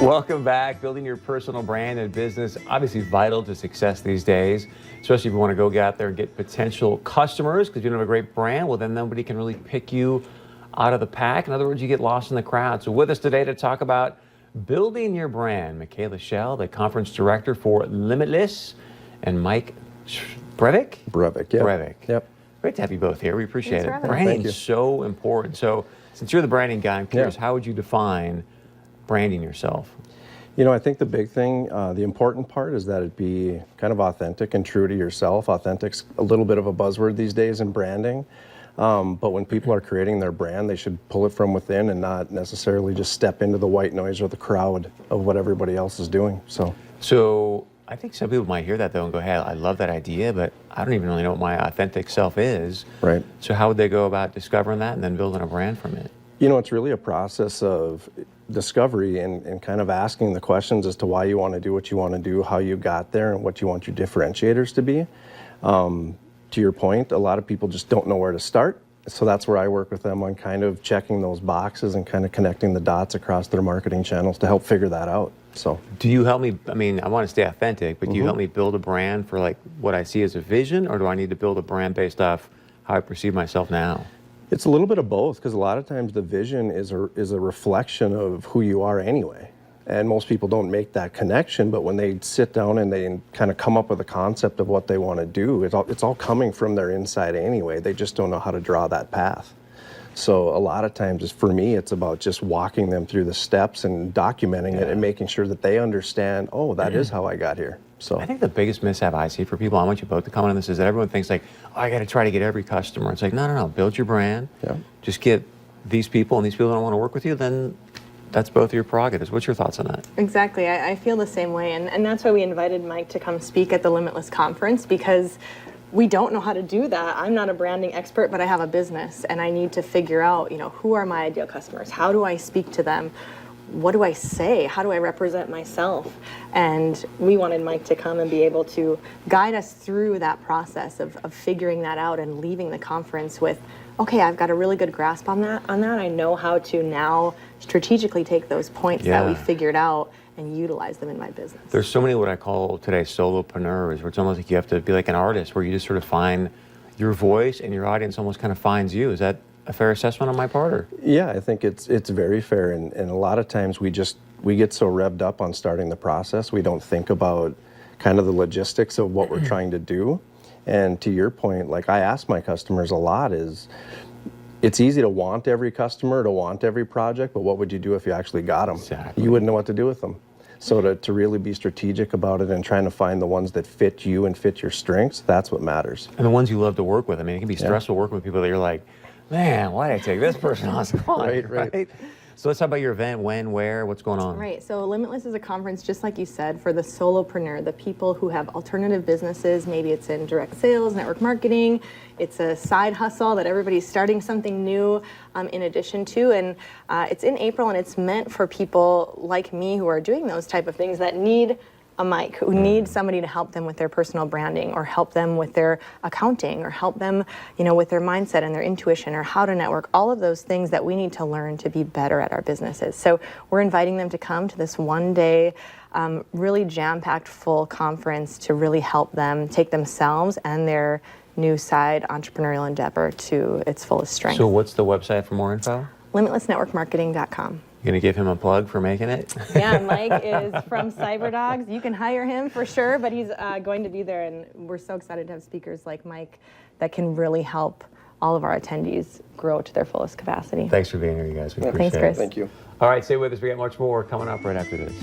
Welcome back. Building your personal brand and business, obviously vital to success these days, especially if you want to go get out there and get potential customers, because you don't have a great brand. Well, then nobody can really pick you out of the pack. In other words, you get lost in the crowd. So with us today to talk about building your brand, Michaela Schell, the conference director for Limitless, and Mike Brevik? Brevik, yeah. Brevik. Yep. Great to have you both here. We appreciate Thanks it. Branding is so important. So since you're the branding guy, I'm curious, how would you define branding yourself? You know, I think the big thing, the important part is that it be kind of authentic and true to yourself. Authentic's a little bit of a buzzword these days in branding. But when people are creating their brand, they should pull it from within and not necessarily just step into the white noise or the crowd of what everybody else is doing. So I think some people might hear that though and go, hey, I love that idea, but I don't even really know what my authentic self is. Right. So how would they go about discovering that and then building a brand from it? You know, it's really a process of discovery and kind of asking the questions as to why you want to do what you want to do, how you got there, and what you want your differentiators to be. To your point, a lot of people just don't know where to start. So that's where I work with them on kind of checking those boxes and kind of connecting the dots across their marketing channels to help figure that out. So do you help me, I mean, I want to stay authentic, but do you help me build a brand for like what I see as a vision, or do I need to build a brand based off how I perceive myself now? It's a little bit of both, because a lot of times the vision is a reflection of who you are anyway. And most people don't make that connection, but when they sit down and they kind of come up with a concept of what they want to do, it's all coming from their inside anyway. They just don't know how to draw that path. So a lot of times, for me, it's about just walking them through the steps and documenting it and making sure that they understand, oh, that is how I got here. So I think the biggest mishap I see for people, I want you both to comment on this, is that everyone thinks like, oh, I got to try to get every customer. It's like, no, build your brand. Yeah. Just get these people, and these people don't want to work with you, then that's both your prerogatives. What's your thoughts on that? Exactly. I feel the same way. And that's why we invited Mike to come speak at the Limitless conference, because we don't know how to do that. I'm not a branding expert, but I have a business, and I need to figure out, you know, who are my ideal customers? How do I speak to them? What do I say? How do I represent myself? And we wanted Mike to come and be able to guide us through that process of figuring that out and leaving the conference with, okay, I've got a really good grasp on that. I know how to now strategically take those points that we figured out and utilize them in my business. There's so many what I call today solopreneurs, where it's almost like you have to be like an artist, where you just sort of find your voice and your audience almost kind of finds you. Is that a fair assessment on my part? Or? Yeah, I think it's very fair, and a lot of times we get so revved up on starting the process, we don't think about kind of the logistics of what we're trying to do. And to your point, like I ask my customers a lot, is it's easy to want every customer, to want every project, but what would you do if you actually got them? Exactly. You wouldn't know what to do with them. So to really be strategic about it and trying to find the ones that fit you and fit your strengths, that's what matters. And the ones you love to work with. I mean, it can be stressful working with people that you're like, man, why did I take this person on? Right. So let's talk about your event. When, where, what's going on? Right. So Limitless is a conference, just like you said, for the solopreneur, the people who have alternative businesses. Maybe it's in direct sales, network marketing. It's a side hustle that everybody's starting something new in addition to. And it's in April, and it's meant for people like me who are doing those type of things that need a mic, who need somebody to help them with their personal branding, or help them with their accounting, or help them, you know, with their mindset and their intuition, or how to network, all of those things that we need to learn to be better at our businesses. So we're inviting them to come to this one-day, really jam-packed full conference to really help them take themselves and their new side entrepreneurial endeavor to its fullest strength. So what's the website for more info? LimitlessNetworkMarketing.com. You gonna give him a plug for making it? Yeah, Mike is from CyberDogs. You can hire him for sure, but he's going to be there, and we're so excited to have speakers like Mike that can really help all of our attendees grow to their fullest capacity. Thanks for being here, you guys. We appreciate Thanks, Chris. it. Thank you. All right, stay with us. We got much more coming up right after this.